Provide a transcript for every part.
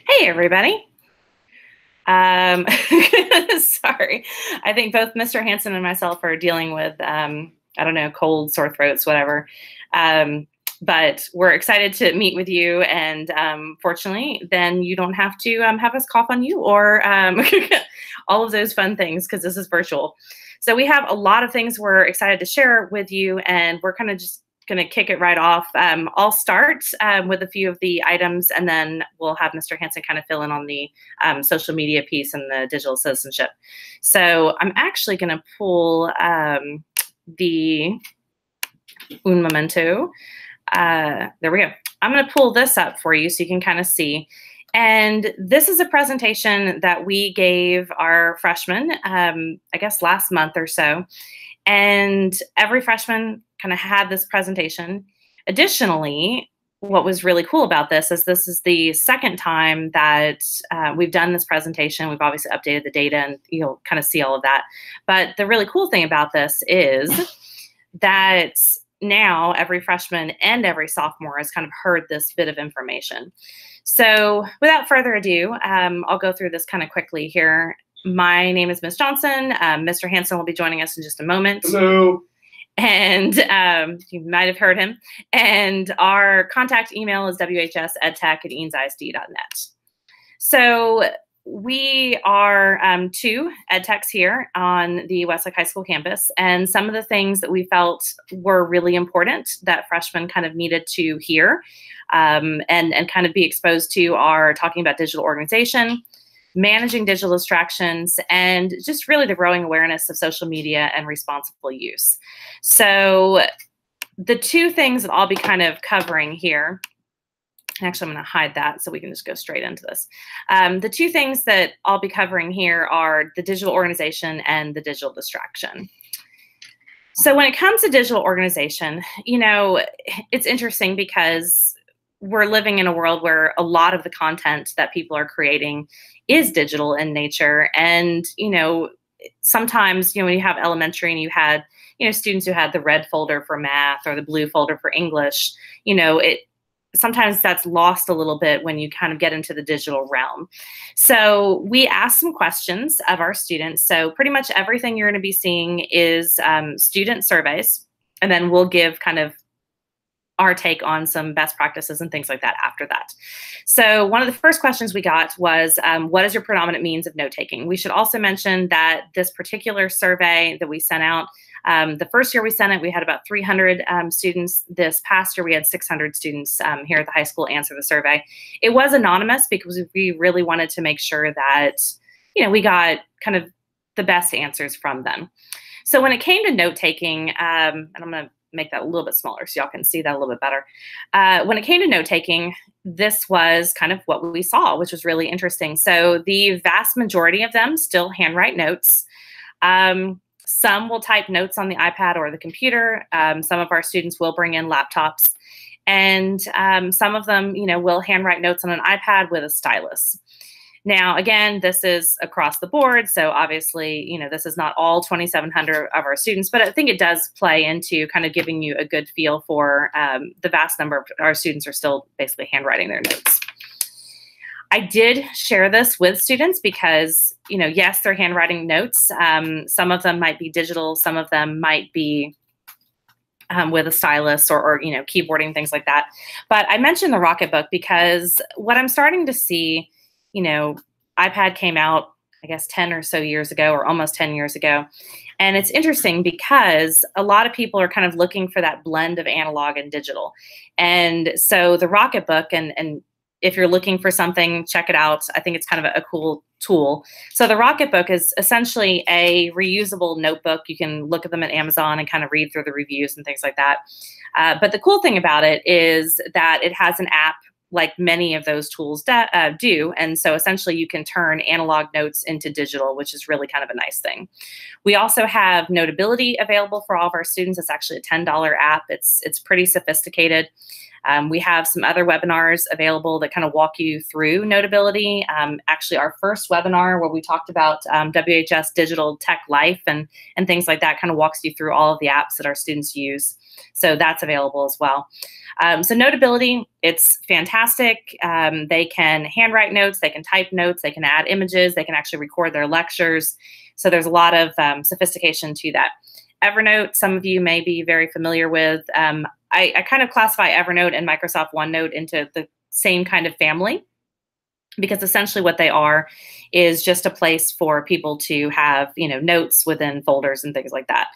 Hey, everybody. Sorry. I think both Mr. Hanson and myself are dealing with, I don't know, cold, sore throats, whatever. But we're excited to meet with you. And fortunately, then you don't have to have us cough on you or all of those fun things because this is virtual. So we have a lot of things we're excited to share with you, and we're kind of just going to kick it right off. I'll start with a few of the items, and then we'll have Mr. Hanson kind of fill in on the social media piece and the digital citizenship. So I'm actually going to pull the un momento. There we go. I'm going to pull this up for you so you can kind of see. And this is a presentation that we gave our freshmen, I guess last month or so. And every freshman kind of had this presentation. Additionally, what was really cool about this is the second time that we've done this presentation. We've obviously updated the data, and you'll kind of see all of that. But the really cool thing about this is that now every freshman and every sophomore has kind of heard this bit of information. So without further ado, I'll go through this kind of quickly here. My name is Ms. Johnson. Mr. Hanson will be joining us in just a moment. Hello. And you might have heard him. And our contact email is whsedtech@eanesisd.net. So we are two ed techs here on the Westlake High School campus. And some of the things that we felt were really important that freshmen kind of needed to hear and kind of be exposed to are talking about digital organization, managing digital distractions, and just really the growing awareness of social media and responsible use. So the two things that I'll be kind of covering here, actually I'm going to hide that so we can just go straight into this. The two things that I'll be covering here are the digital organization and the digital distraction. So when it comes to digital organization, you know, it's interesting because we're living in a world where a lot of the content that people are creating is digital in nature. And, you know, sometimes, you know, when you have elementary and you had, you know, students who had the red folder for math or the blue folder for English, you know, sometimes that's lost a little bit when you kind of get into the digital realm. So we asked some questions of our students. So pretty much everything you're going to be seeing is student surveys, and then we'll give kind of our take on some best practices and things like that after that. So one of the first questions we got was, what is your predominant means of note-taking? We should also mention that this particular survey that we sent out, the first year we sent it, we had about 300 students. This past year, we had 600 students here at the high school answer the survey. It was anonymous because we really wanted to make sure that, you know, we got kind of the best answers from them. So when it came to note-taking, and I'm going to make that a little bit smaller so y'all can see that a little bit better. When it came to note-taking, this was kind of what we saw, which was really interesting. So the vast majority of them still handwrite notes. Some will type notes on the iPad or the computer. Some of our students will bring in laptops. And some of them, you know, will handwrite notes on an iPad with a stylus. Now, again, this is across the board. So obviously, you know, this is not all 2,700 of our students, but I think it does play into kind of giving you a good feel for the vast number of our students are still basically handwriting their notes. I did share this with students because, you know, yes, they're handwriting notes. Some of them might be digital. Some of them might be with a stylus or, you know, keyboarding, things like that. But I mentioned the Rocketbook because what I'm starting to see, you know, iPad came out, I guess, 10 or so years ago, or almost 10 years ago. And it's interesting because a lot of people are kind of looking for that blend of analog and digital. And so the Rocketbook, and if you're looking for something, check it out. I think it's kind of a cool tool. So the Rocketbook is essentially a reusable notebook. You can look at them at Amazon and kind of read through the reviews and things like that. But the cool thing about it is that it has an app like many of those tools do. And so essentially you can turn analog notes into digital, which is really kind of a nice thing. We also have Notability available for all of our students. It's actually a $10 app. It's pretty sophisticated. We have some other webinars available that kind of walk you through Notability. Actually, our first webinar where we talked about WHS Digital Tech Life and things like that kind of walks you through all of the apps that our students use. So that's available as well. So Notability, it's fantastic. They can handwrite notes, they can type notes, they can add images, they can actually record their lectures. So there's a lot of sophistication to that. Evernote, some of you may be very familiar with. I kind of classify Evernote and Microsoft OneNote into the same kind of family, because essentially what they are is just a place for people to have, notes within folders and things like that.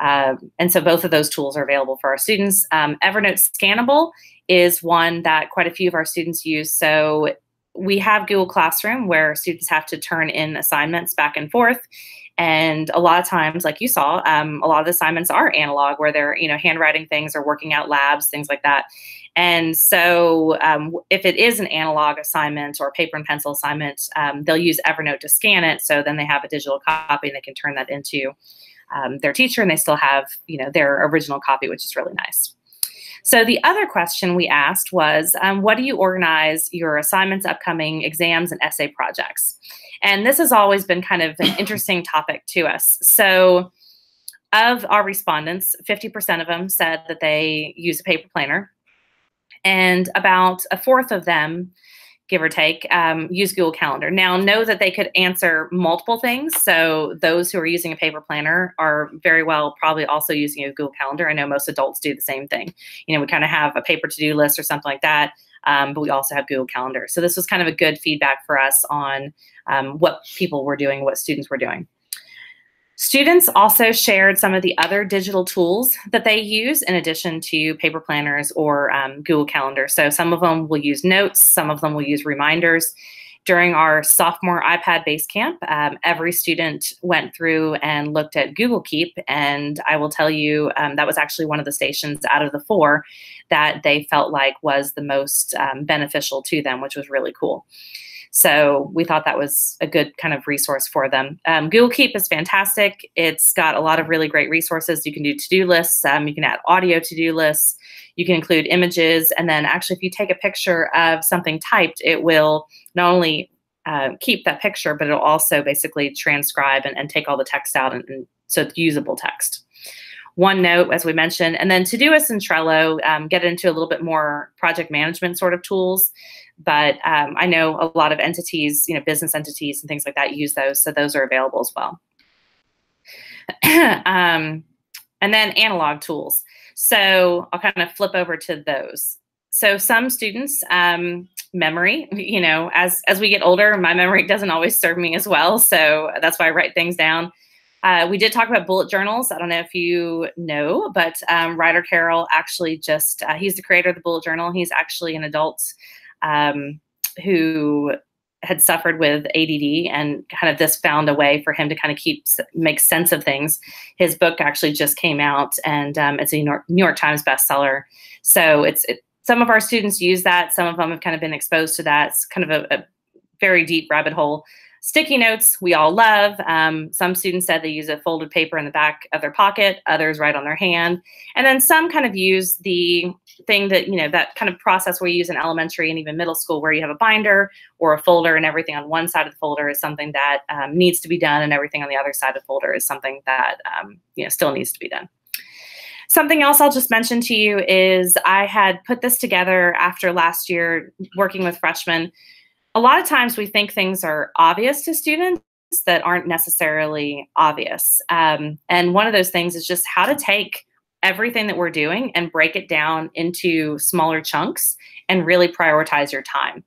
And so both of those tools are available for our students. Evernote Scannable is one that quite a few of our students use. So we have Google Classroom where students have to turn in assignments back and forth. And a lot of times, like you saw, a lot of the assignments are analog, where they're, handwriting things or working out labs, things like that. And so if it is an analog assignment or paper and pencil assignment, they'll use Evernote to scan it. So then they have a digital copy and they can turn that into their teacher, and they still have, their original copy, which is really nice. So the other question we asked was, what do you organize your assignments, upcoming exams, and essay projects? And this has always been kind of an interesting topic to us. So of our respondents, 50% of them said that they use a paper planner, and about a fourth of them, give or take, use Google Calendar. Now, know that they could answer multiple things. So those who are using a paper planner are very well probably also using a Google Calendar. I know most adults do the same thing. We kind of have a paper to-do list or something like that, but we also have Google Calendar. So this was kind of a good feedback for us on what people were doing, what students were doing. Students also shared some of the other digital tools that they use in addition to paper planners or Google Calendar. So some of them will use notes, some of them will use reminders. During our sophomore iPad Base Camp, every student went through and looked at Google Keep, and I will tell you that was actually one of the stations out of the 4 that they felt like was the most beneficial to them, which was really cool. So we thought that was a good kind of resource for them. Google Keep is fantastic. It's got a lot of really great resources. You can do to-do lists. You can add audio to-do lists. You can include images. And then actually, if you take a picture of something typed, it will not only keep that picture, but it'll also basically transcribe and take all the text out, and so it's usable text. OneNote, as we mentioned, and then Todoist and Trello get into a little bit more project management sort of tools. But I know a lot of entities, business entities and things like that use those. So those are available as well. And then analog tools. So I'll kind of flip over to those. So some students, memory, as we get older, my memory doesn't always serve me as well. So that's why I write things down. We did talk about bullet journals. I don't know if you know, but Ryder Carroll actually he's the creator of the bullet journal. He's actually an adult who had suffered with ADD, and kind of this found a way for him to kind of make sense of things. His book actually just came out, and it's a New York Times bestseller. So some of our students use that. Some of them have kind of been exposed to that. It's kind of a very deep rabbit hole. Sticky notes, we all love. Some students said they use a folded paper in the back of their pocket, others write on their hand. And then some kind of use the thing that, that kind of process we use in elementary and even middle school, where you have a binder or a folder, and everything on one side of the folder is something that needs to be done, and everything on the other side of the folder is something that still needs to be done. Something else I'll just mention to you is I had put this together after last year working with freshmen. A lot of times we think things are obvious to students that aren't necessarily obvious. And one of those things is just how to take everything that we're doing and break it down into smaller chunks and really prioritize your time.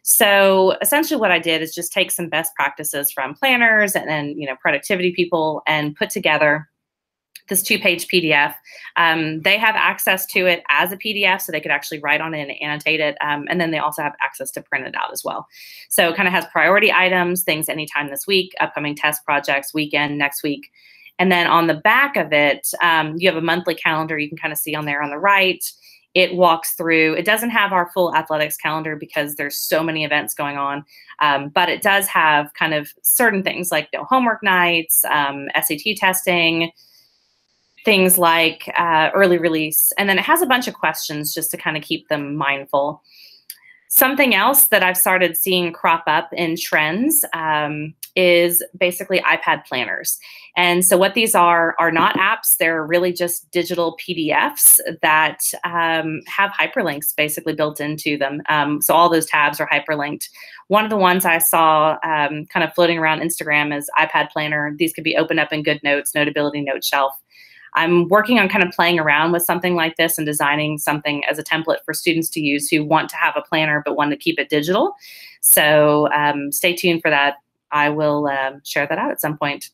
So essentially what I did is just take some best practices from planners and productivity people and put together this 2-page PDF. They have access to it as a PDF, so they could actually write on it and annotate it. And then they also have access to print it out as well. So it kind of has priority items, things anytime this week, upcoming test projects, weekend, next week. And then on the back of it, you have a monthly calendar you can kind of see on there on the right. It walks through, it doesn't have our full athletics calendar because there's so many events going on, but it does have kind of certain things like no homework nights, SAT testing, things like early release. And then it has a bunch of questions just to kind of keep them mindful. Something else that I've started seeing crop up in trends is basically iPad planners. And so what these are not apps. They're really just digital PDFs that have hyperlinks basically built into them. So all those tabs are hyperlinked. One of the ones I saw kind of floating around Instagram is iPad planner. These could be opened up in GoodNotes, Notability, Note Shelf. I'm working on kind of playing around with something like this and designing something as a template for students to use who want to have a planner but want to keep it digital. So stay tuned for that. I will share that out at some point.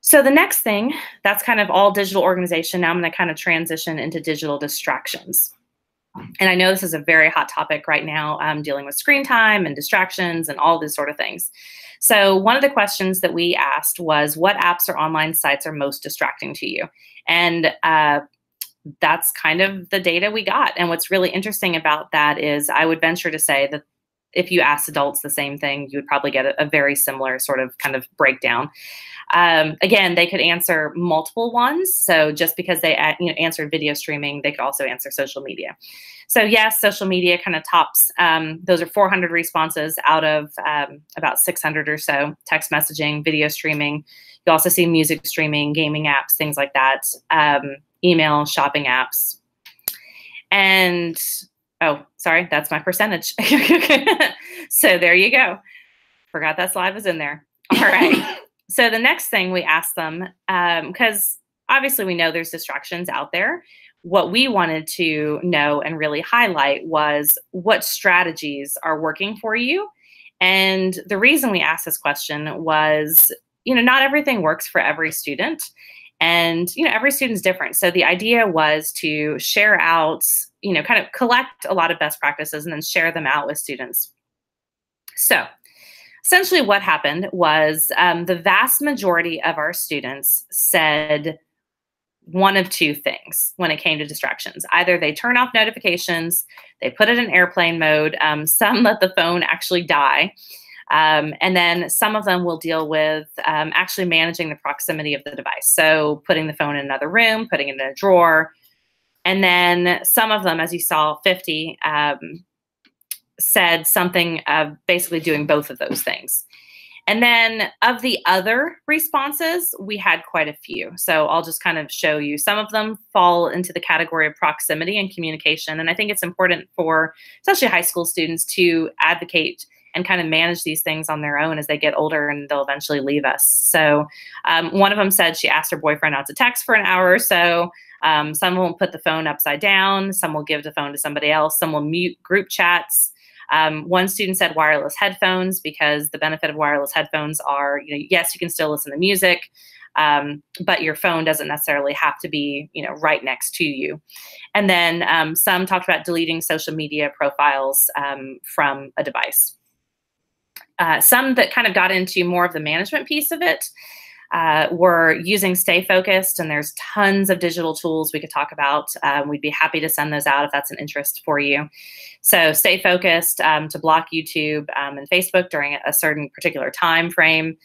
So the next thing, that's kind of all digital organization. Now I'm going to kind of transition into digital distractions. And I know this is a very hot topic right now, dealing with screen time and distractions and all these sort of things. So one of the questions that we asked was, what apps or online sites are most distracting to you? And that's kind of the data we got. And what's really interesting about that is I would venture to say that if you asked adults the same thing, you would probably get a very similar sort of kind of breakdown. Again, they could answer multiple ones. So just because they answered video streaming, they could also answer social media. So yes, social media kind of tops. Those are 400 responses out of about 600 or so. Text messaging, video streaming. You also see music streaming, gaming apps, things like that. Email, shopping apps. And oh, sorry, that's my percentage. So there you go. Forgot that slide was in there. All right. So the next thing we asked them, because obviously we know there's distractions out there. What we wanted to know and really highlight was what strategies are working for you. And the reason we asked this question was, not everything works for every student. And, every student's different. So the idea was to share out, kind of collect a lot of best practices and then share them out with students. So essentially what happened was the vast majority of our students said one of two things when it came to distractions. Either they turn off notifications, they put it in airplane mode, some let the phone actually die, and then some of them will deal with actually managing the proximity of the device. So putting the phone in another room, putting it in a drawer. And then some of them, as you saw, 50, said something of basically doing both of those things. And then of the other responses, we had quite a few. So I'll just kind of show you. Some of them fall into the category of proximity and communication. And I think it's important for especially high school students to advocate and kind of manage these things on their own as they get older and they'll eventually leave us. So one of them said she asked her boyfriend not to text for an hour or so. Some will put the phone upside down. Some will give the phone to somebody else. Some will mute group chats. One student said wireless headphones, because the benefit of wireless headphones are, yes, you can still listen to music, but your phone doesn't necessarily have to be, right next to you. And then some talked about deleting social media profiles from a device. Some that kind of got into more of the management piece of it were using Stay Focused, and there's tons of digital tools we could talk about. We'd be happy to send those out if that's an interest for you. So Stay Focused to block YouTube and Facebook during a certain particular time frame.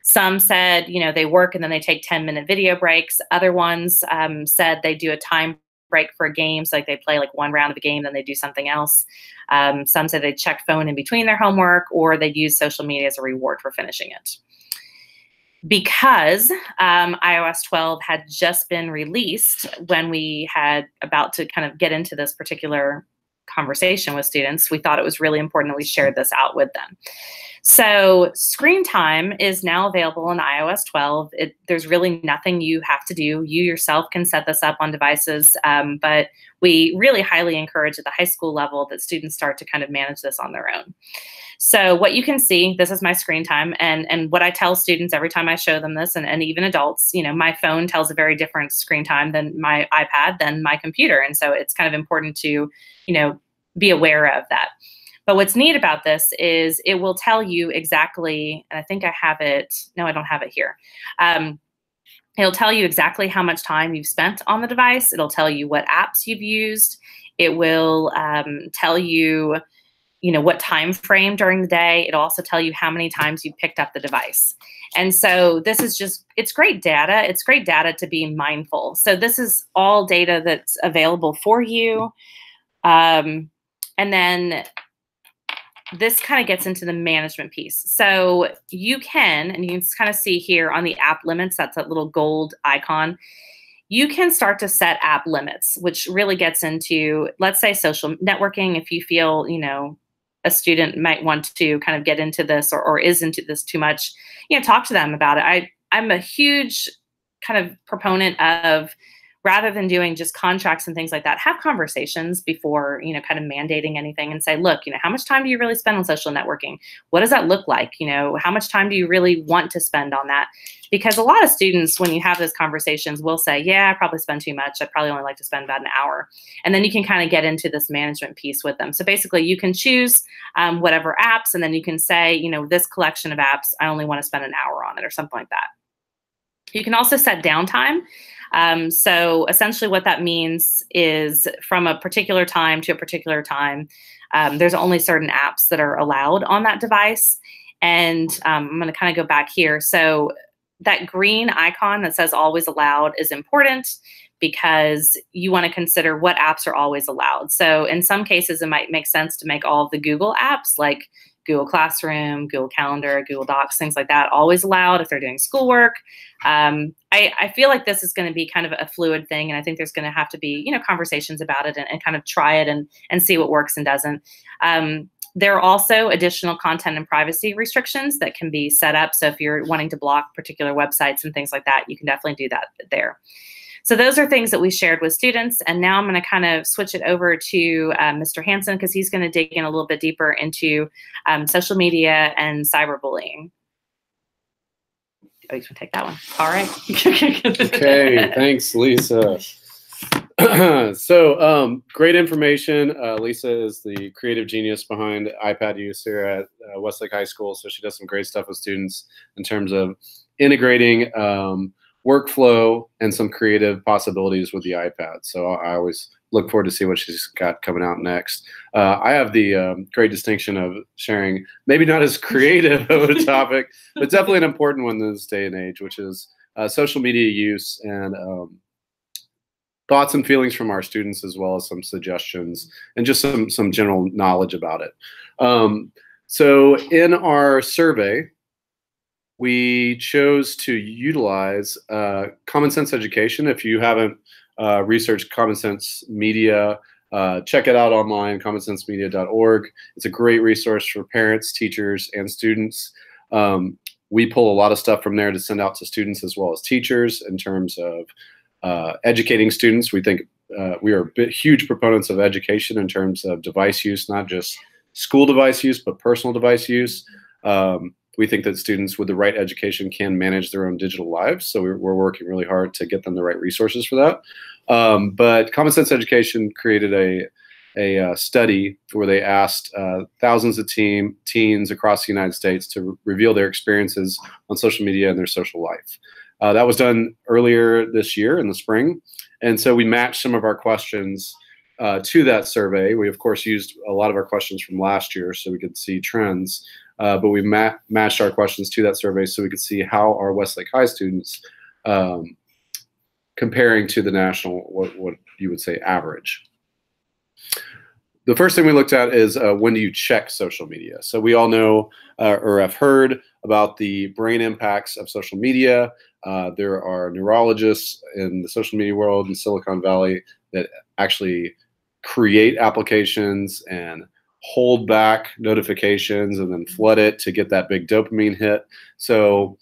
Some said, they work and then they take 10-minute video breaks. Other ones said they do a time break for a game. So like they play like one round of a game, then they do something else. Some said they check phone in between their homework, or they'd use social media as a reward for finishing it. Because iOS 12 had just been released when we had about to kind of get into this particular conversation with students, we thought it was really important that we shared this out with them. So screen time is now available in iOS 12. There's really nothing you have to do. You yourself can set this up on devices, but we really highly encourage at the high school level that students start to kind of manage this on their own. So what you can see, this is my screen time, and what I tell students every time I show them this, and even adults, my phone tells a very different screen time than my iPad, than my computer. And so it's kind of important to, be aware of that. But what's neat about this is it will tell you exactly, and I think I have it, no, I don't have it here. It'll tell you exactly how much time you've spent on the device. It'll tell you what apps you've used. It will tell you what time frame during the day. It'll also tell you how many times you picked up the device. And so this is it's great data. It's great data to be mindful. So this is all data that's available for you. And then this kind of gets into the management piece. So you can kind of see here on the app limits, that's that little gold icon. You can start to set app limits, which really gets into, let's say, social networking. If you feel, a student might want to kind of get into this or is into this too much, talk to them about it. I'm a huge kind of proponent of, rather than doing just contracts and things like that, have conversations before, kind of mandating anything, and say, look, how much time do you really spend on social networking? What does that look like? How much time do you really want to spend on that? Because a lot of students, when you have those conversations, will say, yeah, I probably spend too much. I probably only like to spend about an hour. And then you can kind of get into this management piece with them. So basically you can choose whatever apps, and then you can say, this collection of apps, I only want to spend an hour on it or something like that. You can also set downtime. So essentially what that means is from a particular time to a particular time, there's only certain apps that are allowed on that device. And I'm going to kind of go back here. So that green icon that says always allowed is important because you want to consider what apps are always allowed. So in some cases, it might make sense to make all of the Google apps like Google Classroom, Google Calendar, Google Docs, things like that, always allowed if they're doing schoolwork. I feel like this is going to be kind of a fluid thing, and I think there's going to have to be, conversations about it and kind of try it and see what works and doesn't. There are also additional content and privacy restrictions that can be set up. So if you're wanting to block particular websites and things like that, you can definitely do that there. So those are things that we shared with students. And now I'm going to kind of switch it over to Mr. Hansen, because he's going to dig in a little bit deeper into social media and cyberbullying. Oh, you can take that one. All right. Okay, thanks, Lisa. So great information. Lisa is the creative genius behind iPad use here at Westlake High School. So she does some great stuff with students in terms of integrating workflow and some creative possibilities with the iPad. So I always look forward to see what she's got coming out next. I have the great distinction of sharing maybe not as creative of a topic, but definitely an important one in this day and age, which is social media use and thoughts and feelings from our students, as well as some suggestions and just some general knowledge about it. So in our survey, we chose to utilize common sense education. If you haven't researched common sense media, check it out online, commonsensemedia.org. It's a great resource for parents, teachers, and students. We pull a lot of stuff from there to send out to students as well as teachers in terms of educating students. We think we are huge proponents of education in terms of device use, not just school device use, but personal device use. We think that students with the right education can manage their own digital lives. So we're working really hard to get them the right resources for that. But Common Sense Education created a study where they asked thousands of teens across the United States to reveal their experiences on social media and their social life. That was done earlier this year in the spring. And so we matched some of our questions to that survey. We, of course, used a lot of our questions from last year so we could see trends. But we matched our questions to that survey so we could see how our Westlake High students comparing to the national, what you would say, average. The first thing we looked at is when do you check social media? So we all know or have heard about the brain impacts of social media. There are neurologists in the social media world in Silicon Valley that actually create applications and hold back notifications and then flood it to get that big dopamine hit. So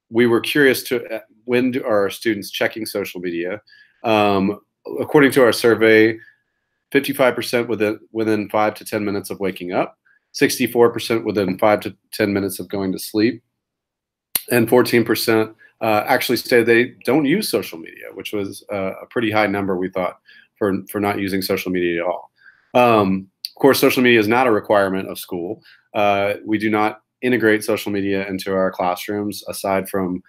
we were curious to when are our students checking social media? According to our survey, 55% within 5 to 10 minutes of waking up, 64% within 5 to 10 minutes of going to sleep, and 14% actually say they don't use social media, which was a pretty high number, we thought, for not using social media at all. Of course, social media is not a requirement of school. We do not integrate social media into our classrooms, aside from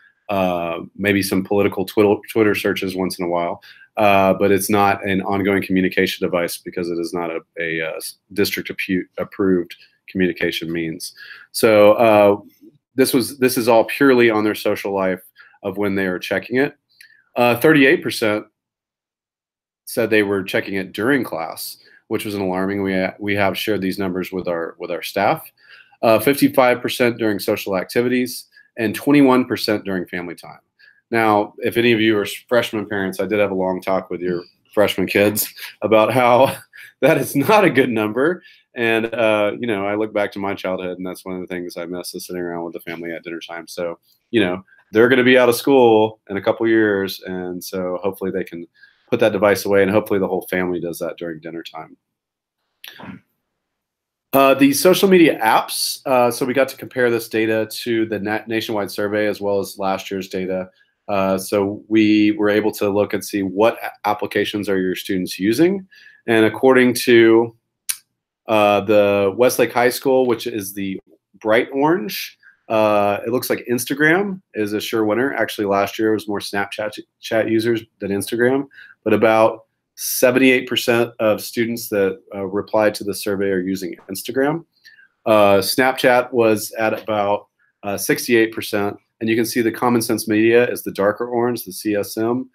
maybe some political Twitter searches once in a while. but it's not an ongoing communication device because it is not a district approved communication means. So this is all purely on their social life of when they are checking it. 38% said they were checking it during class, which was an alarming. We have shared these numbers with our staff. 55% during social activities, and 21% during family time. Now, if any of you are freshman parents, I did have a long talk with your freshman kids about how that is not a good number. And you know, I look back to my childhood, and that's one of the things I miss, is sitting around with the family at dinner time. So, you know, they're going to be out of school in a couple years, and so hopefully they can put that device away, and hopefully the whole family does that during dinner time. The social media apps, so we got to compare this data to the nationwide survey as well as last year's data. So we were able to look and see what applications are your students using. And according to the Westlake High School, which is the bright orange, it looks like Instagram is a sure winner. Actually, last year it was more Snapchat users than Instagram, but about 78% of students that replied to the survey are using Instagram. Snapchat was at about 68%, and you can see the common sense media is the darker orange, the CSM.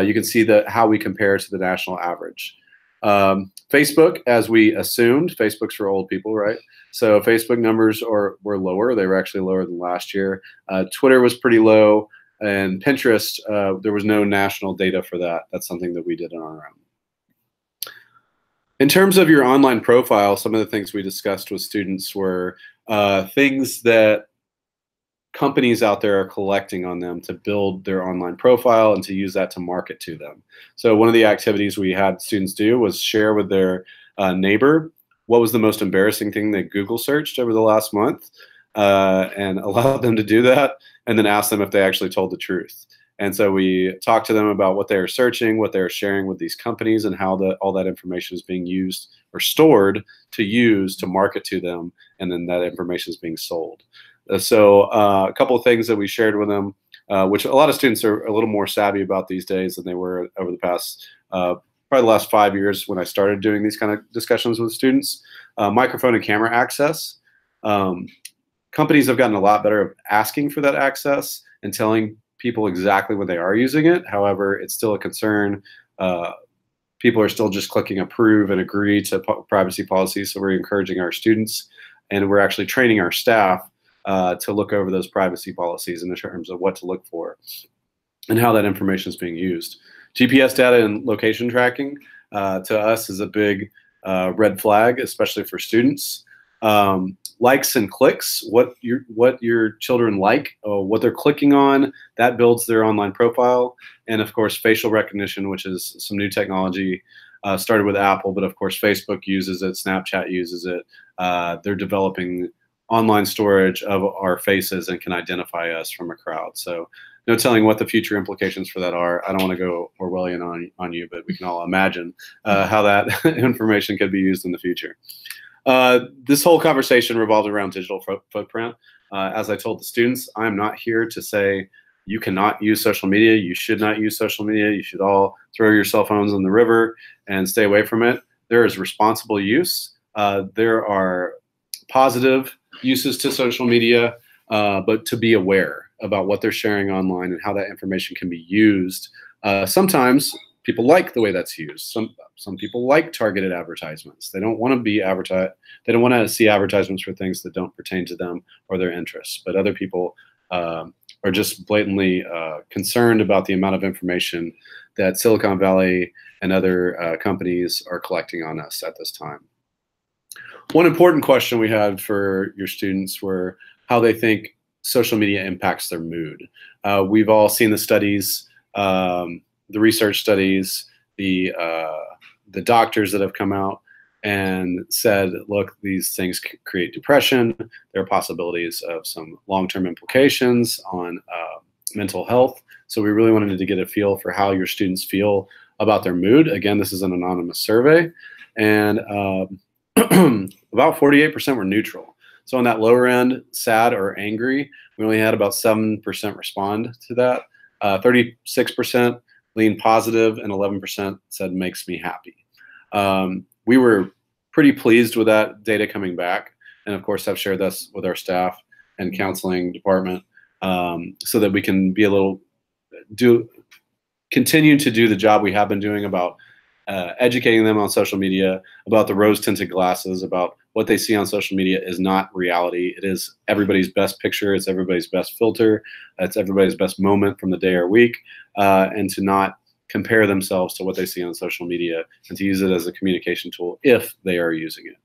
You can see how we compare to the national average. Facebook, as we assumed, Facebook's for old people, right? So Facebook numbers were lower. They were actually lower than last year. Twitter was pretty low, and Pinterest, there was no national data for that. That's something that we did on our own. In terms of your online profile, some of the things we discussed with students were things that companies out there are collecting on them to build their online profile and to use that to market to them. So one of the activities we had students do was share with their neighbor what was the most embarrassing thing they Google searched over the last month, and allowed them to do that, and then ask them if they actually told the truth. And so we talked to them about what they were searching, what they were sharing with these companies, and how all that information is being used or stored to use to market to them, and then that information is being sold. So a couple of things that we shared with them, which a lot of students are a little more savvy about these days than they were over the past, probably the last 5 years when I started doing these kind of discussions with students. Microphone and camera access. Companies have gotten a lot better at asking for that access and telling people exactly when they are using it. However, it's still a concern. People are still just clicking approve and agree to privacy policies. So we're encouraging our students, and we're actually training our staff to look over those privacy policies in terms of what to look for and how that information is being used. GPS data and location tracking to us is a big red flag, especially for students. Likes and clicks, what your children like, what they're clicking on, that builds their online profile. And of course, facial recognition, which is some new technology, started with Apple, but of course, Facebook uses it, Snapchat uses it. They're developing online storage of our faces and can identify us from a crowd. So no telling what the future implications for that are. I don't want to go Orwellian on you, but we can all imagine how that information could be used in the future. This whole conversation revolved around digital footprint. As I told the students, I'm not here to say you cannot use social media. You should not use social media. You should all throw your cell phones in the river and stay away from it. There is responsible use. There are positive uses to social media, but to be aware about what they're sharing online and how that information can be used. Sometimes people like the way that's used. Some people like targeted advertisements. They don't want to be advertised. They don't want to see advertisements for things that don't pertain to them or their interests. But other people are just blatantly concerned about the amount of information that Silicon Valley and other companies are collecting on us at this time. One important question we had for your students were how they think social media impacts their mood. We've all seen the studies, the research studies, the doctors that have come out and said, look, these things create depression. There are possibilities of some long-term implications on mental health. So we really wanted to get a feel for how your students feel about their mood. Again, this is an anonymous survey, and about 48% were neutral. So on that lower end, sad or angry, we only had about 7% respond to that. 36% leaned positive, and 11% said makes me happy. We were pretty pleased with that data coming back, and of course have shared this with our staff and counseling department, so that we can be continue to do the job we have been doing about educating them on social media, about the rose-tinted glasses, about what they see on social media is not reality. It is everybody's best picture. It's everybody's best filter. It's everybody's best moment from the day or week, and to not compare themselves to what they see on social media, and to use it as a communication tool if they are using it.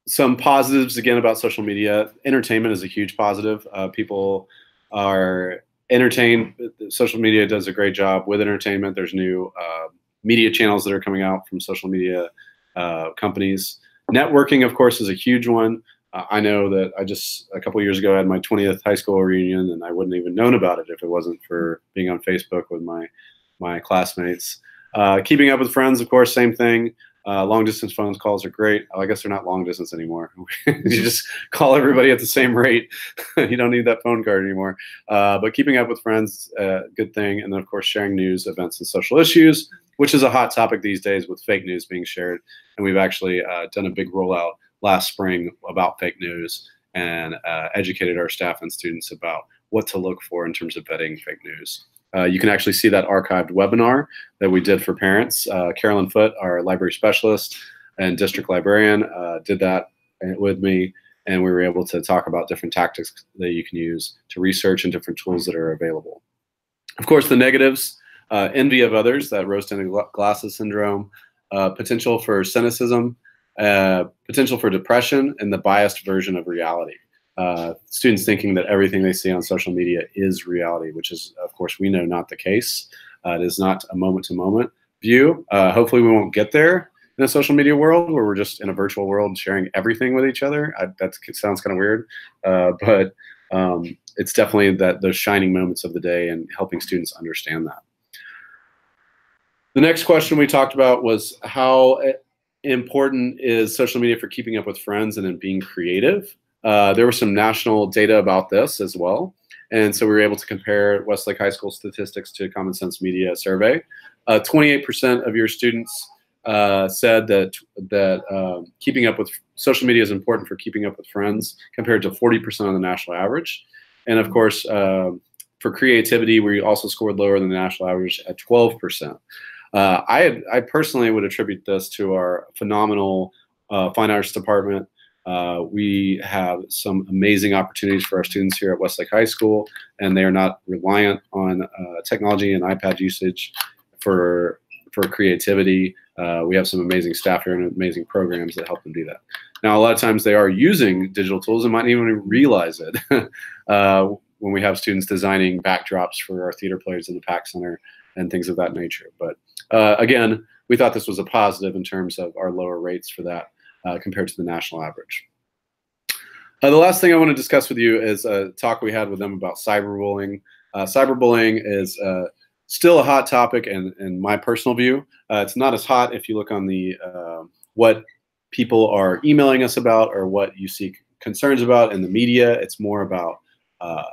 Some positives, again, about social media. Entertainment is a huge positive. People are entertained. Social media does a great job with entertainment. There's new media channels that are coming out from social media companies. Networking, of course, is a huge one. I know that I just, a couple years ago, had my 20th high school reunion, and I wouldn't even known about it if it wasn't for being on Facebook with my classmates. Keeping up with friends, of course, same thing. Long distance phone calls are great. I guess they're not long distance anymore. You just call everybody at the same rate. You don't need that phone card anymore. But keeping up with friends, good thing. And then, of course, sharing news, events, and social issues, which is a hot topic these days with fake news being shared. And we've actually done a big rollout last spring about fake news, and educated our staff and students about what to look for in terms of vetting fake news. You can actually see that archived webinar that we did for parents. Carolyn Foote, our library specialist and district librarian, did that with me, and we were able to talk about different tactics that you can use to research and different tools that are available. Of course, the negatives, envy of others, that rose-tinted glasses syndrome, potential for cynicism, potential for depression, and the biased version of reality. Students thinking that everything they see on social media is reality, which is, of course, we know not the case. It is not a moment-to-moment view. Hopefully we won't get there in a social media world where we're just in a virtual world sharing everything with each other. That sounds kind of weird, but it's definitely those shining moments of the day and helping students understand that. The next question we talked about was how important is social media for keeping up with friends and in being creative? There was some national data about this as well. And so we were able to compare Westlake High School statistics to Common Sense Media survey. 28% of your students said that keeping up with social media is important for keeping up with friends, compared to 40% on the national average. And of course, for creativity, we also scored lower than the national average at 12%. I personally would attribute this to our phenomenal fine arts department. We have some amazing opportunities for our students here at Westlake High School, and they are not reliant on technology and iPad usage for creativity. We have some amazing staff here and amazing programs that help them do that. Now, a lot of times they are using digital tools and might not even realize it. When we have students designing backdrops for our theater plays in the PAC Center and things of that nature. But again, we thought this was a positive in terms of our lower rates for that compared to the national average. The last thing I want to discuss with you is a talk we had with them about cyberbullying. Cyberbullying is still a hot topic in my personal view. It's not as hot if you look on the what people are emailing us about or what you see concerns about in the media. It's more about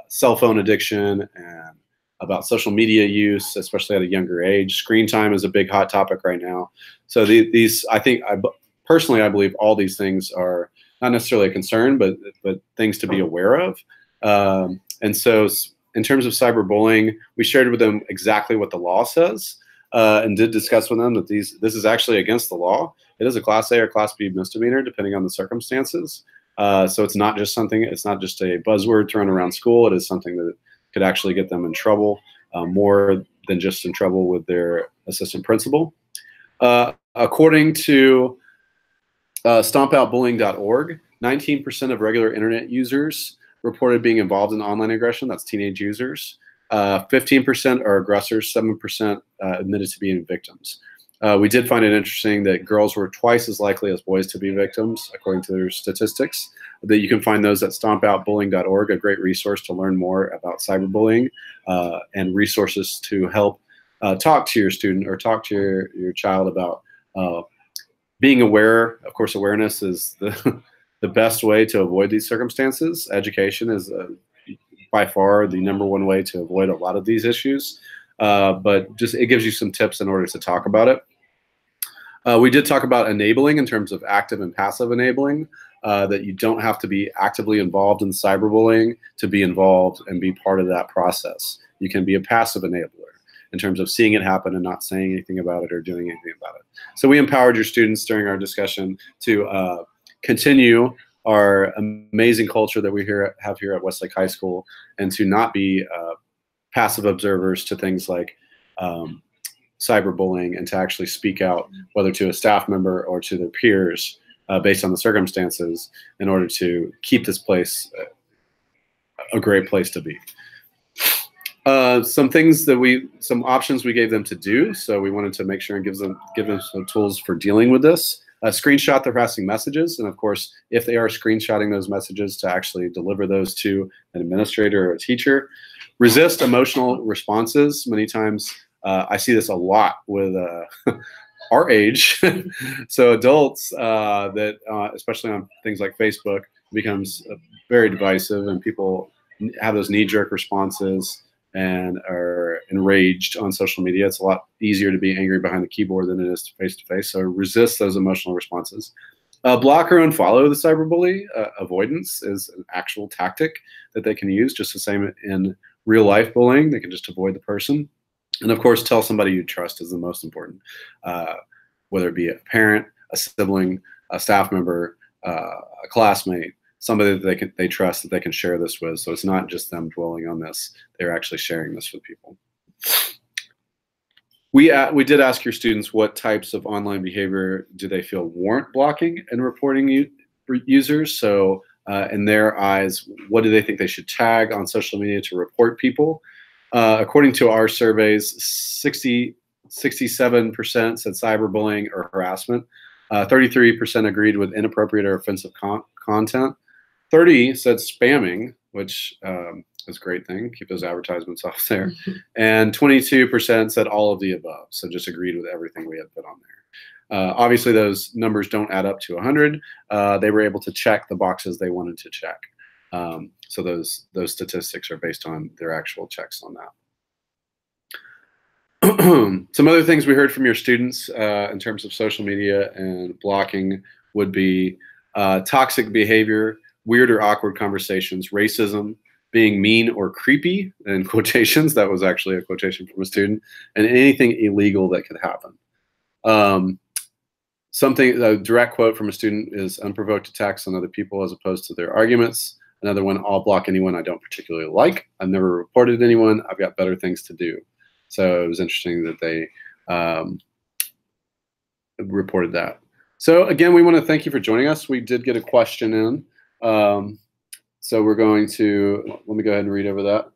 cell phone addiction and about social media use, especially at a younger age. Screen time is a big hot topic right now. So personally, I believe all these things are not necessarily a concern, but things to be aware of. And so in terms of cyberbullying, we shared with them exactly what the law says, and did discuss with them that this is actually against the law. It is a Class A or Class B misdemeanor, depending on the circumstances. So it's not just a buzzword thrown around school. It is something that could actually get them in trouble, more than just in trouble with their assistant principal. According to StompOutBullying.org, 19% of regular internet users reported being involved in online aggression. That's teenage users. 15% are aggressors. 7% admitted to being victims. We did find it interesting that girls were twice as likely as boys to be victims, according to their statistics. That you can find those at StompOutBullying.org, a great resource to learn more about cyberbullying and resources to help talk to your student or talk to your child about being aware. Of course, awareness is the best way to avoid these circumstances. Education is by far the #1 way to avoid a lot of these issues, but just it gives you some tips in order to talk about it. We did talk about enabling in terms of active and passive enabling, that you don't have to be actively involved in cyberbullying to be involved and be part of that process. You can be a passive enabler in terms of seeing it happen and not saying anything about it or doing anything about it. So we empowered your students during our discussion to continue our amazing culture that we have here at Westlake High School, and to not be passive observers to things like cyberbullying, and to actually speak out, whether to a staff member or to their peers, based on the circumstances, in order to keep this place a great place to be. Some options we gave them to do. So we wanted to make sure and give them some tools for dealing with this. Screenshot the harassing messages, and of course, if they are screenshotting those messages, to actually deliver those to an administrator or a teacher. Resist emotional responses. Many times, I see this a lot with our age. So adults that, especially on things like Facebook, becomes very divisive, and people have those knee-jerk responses and are enraged on social media. It's a lot easier to be angry behind the keyboard than it is face-to-face. So resist those emotional responses. Block or unfollow the cyberbully. Avoidance is an actual tactic that they can use, just the same in real-life bullying. They can just avoid the person. And of course, tell somebody you trust is the most important, whether it be a parent, a sibling, a staff member, a classmate, somebody that they trust, that they can share this with. So it's not just them dwelling on this; they're actually sharing this with people. We did ask your students what types of online behavior do they feel warrant blocking and reporting users. So in their eyes, what do they think they should tag on social media to report people? According to our surveys, 67% said cyberbullying or harassment. 33% agreed with inappropriate or offensive content. 30% said spamming, which is a great thing. Keep those advertisements off there. And 22% said all of the above. So just agreed with everything we had put on there. Obviously, those numbers don't add up to 100. They were able to check the boxes they wanted to check. So those statistics are based on their actual checks on that. Some other things we heard from your students in terms of social media and blocking would be toxic behavior, weird or awkward conversations, racism, being mean or creepy, in quotations. That was actually a quotation from a student, and anything illegal that could happen. A direct quote from a student is unprovoked attacks on other people as opposed to their arguments. Another one, I'll block anyone I don't particularly like. I've never reported anyone. I've got better things to do. So it was interesting that they reported that. So again, we want to thank you for joining us. We did get a question in. So we're going to, let me go ahead and read over that.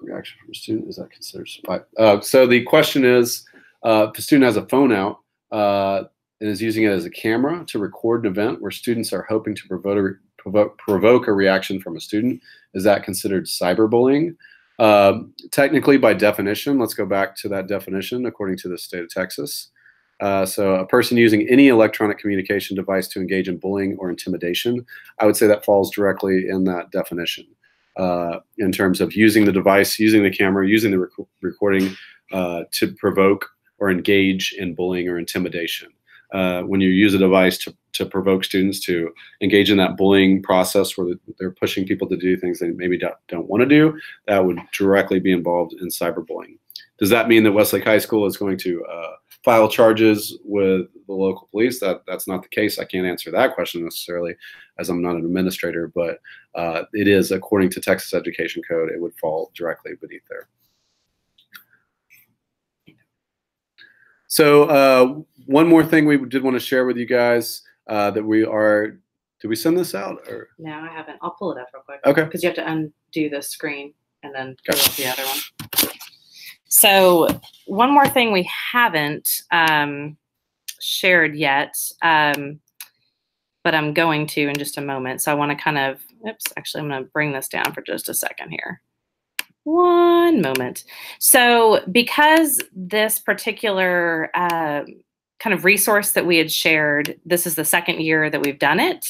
Reaction from a student, is that considered spy? So the question is, if the student has a phone out and is using it as a camera to record an event where students are hoping to provoke a reaction from a student, is that considered cyberbullying? Technically, by definition, let's go back to that definition according to the state of Texas. So a person using any electronic communication device to engage in bullying or intimidation, I would say that falls directly in that definition. In terms of using the device, using the camera, using the recording to provoke or engage in bullying or intimidation. When you use a device to provoke students to engage in that bullying process where they're pushing people to do things they maybe don't want to do, that would directly be involved in cyberbullying. Does that mean that Westlake High School is going to file charges with the local police? That's not the case. I can't answer that question necessarily, as I'm not an administrator, but it is, according to Texas Education Code, it would fall directly beneath there. So one more thing we did want to share with you guys that we are, did we send this out? Or? No, I haven't. I'll pull it up real quick. Okay. Because you have to undo the screen and then go to the other one. So one more thing we haven't shared yet, but I'm going to in just a moment. So I want to kind of, oops, actually I'm going to bring this down for just a second here. One moment. So because this particular kind of resource that we had shared, this is the second year that we've done it.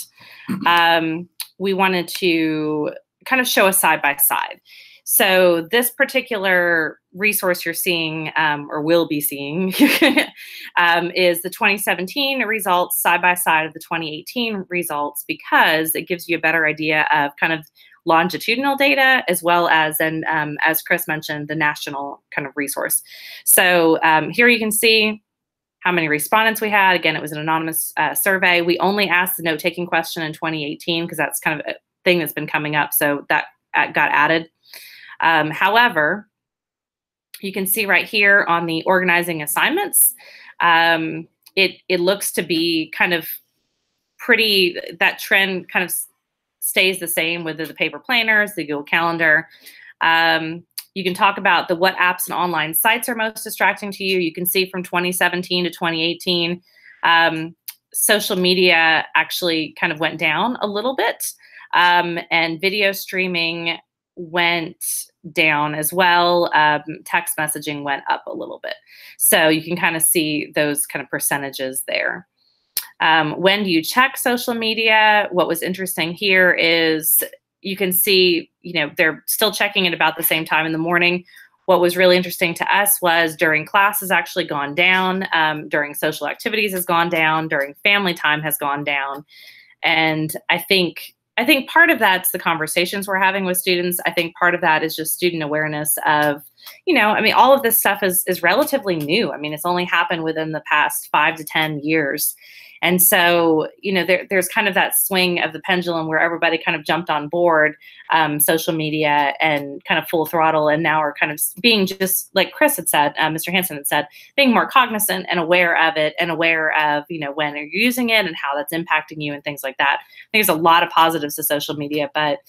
We wanted to kind of show a side by side. So this particular resource you're seeing, or will be seeing, is the 2017 results side by side of the 2018 results, because it gives you a better idea of kind of longitudinal data, as well as, and as Chris mentioned, the national kind of resource. So here you can see how many respondents we had. Again, it was an anonymous survey. We only asked the note-taking question in 2018 because that's kind of a thing that's been coming up. So that got added. However, you can see right here on the organizing assignments, it looks to be kind of pretty, that trend kind of stays the same with the paper planners, the Google Calendar. You can talk about what apps and online sites are most distracting to you. You can see from 2017 to 2018, social media actually kind of went down a little bit, and video streaming went down as well. Text messaging went up a little bit. So you can kind of see those kind of percentages there. When do you check social media? What was interesting here is you can see, they're still checking it about the same time in the morning. What was really interesting to us was during class has actually gone down, during social activities has gone down, during family time has gone down. And I think part of that's the conversations we're having with students. I think part of that is just student awareness of, all of this stuff is relatively new. It's only happened within the past 5 to 10 years. And so, there's kind of that swing of the pendulum where everybody kind of jumped on board social media and kind of full throttle, and now are kind of being, just like Chris had said, Mr. Hansen had said, being more cognizant and aware of it, and aware of, when you're using it and how that's impacting you and things like that. I think there's a lot of positives to social media, but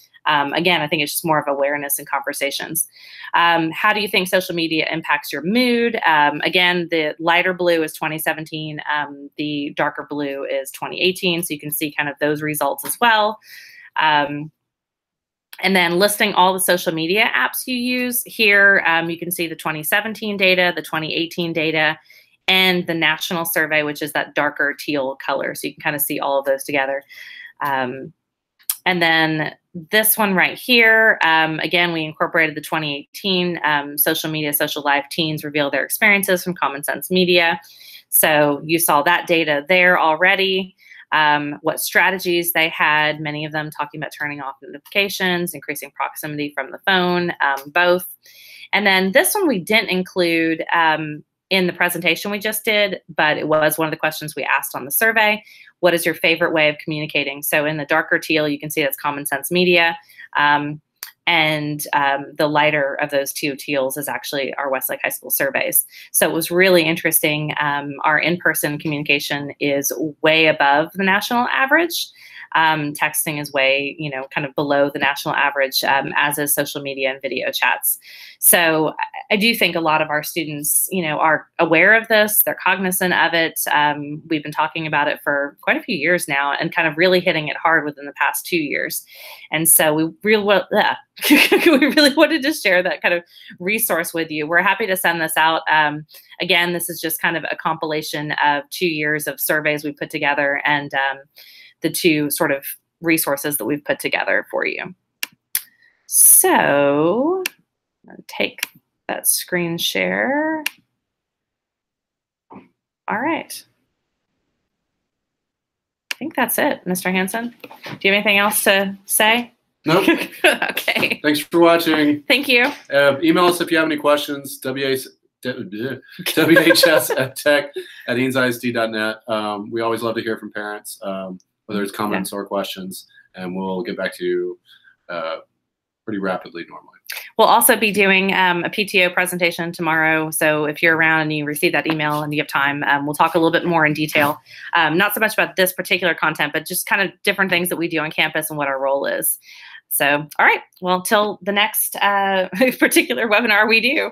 again, I think it's just more of awareness and conversations. How do you think social media impacts your mood? Again, the lighter blue is 2017. The darker blue is 2018. So you can see kind of those results as well. And then listing all the social media apps you use here, you can see the 2017 data, the 2018 data, and the national survey, which is that darker teal color. So you can kind of see all of those together. And then this one right here, again, we incorporated the 2018 social media, social life teens reveal their experiences from Common Sense Media. So you saw that data there already, what strategies they had, many of them talking about turning off notifications, increasing proximity from the phone, both. And then this one we didn't include in the presentation we just did, but it was one of the questions we asked on the survey. What is your favorite way of communicating? So in the darker teal, you can see that's Common Sense Media. And the lighter of those two teals is actually our Westlake High School surveys. So it was really interesting. Our in-person communication is way above the national average. Texting is way, kind of below the national average, as is social media and video chats. So I do think a lot of our students, are aware of this. They're cognizant of it. We've been talking about it for quite a few years now, and kind of really hitting it hard within the past 2 years. And so we really wanted to share that kind of resource with you. We're happy to send this out. Again, this is just kind of a compilation of 2 years of surveys we put together, and the two sort of resources that we've put together for you. So I'm going to take that screen share. All right. I think that's it, Mr. Hansen. Do you have anything else to say? Nope. Okay. Thanks for watching. Think you. Email us if you have any questions. WHS@tech@eanesisd.net. We always love to hear from parents, whether it's comments or questions, and we'll get back to you pretty rapidly normally. We'll also be doing a PTO presentation tomorrow. So if you're around and you receive that email and you have time, we'll talk a little bit more in detail. Not so much about this particular content, but just kind of different things that we do on campus and what our role is. So, all right. Well, till the next particular webinar we do.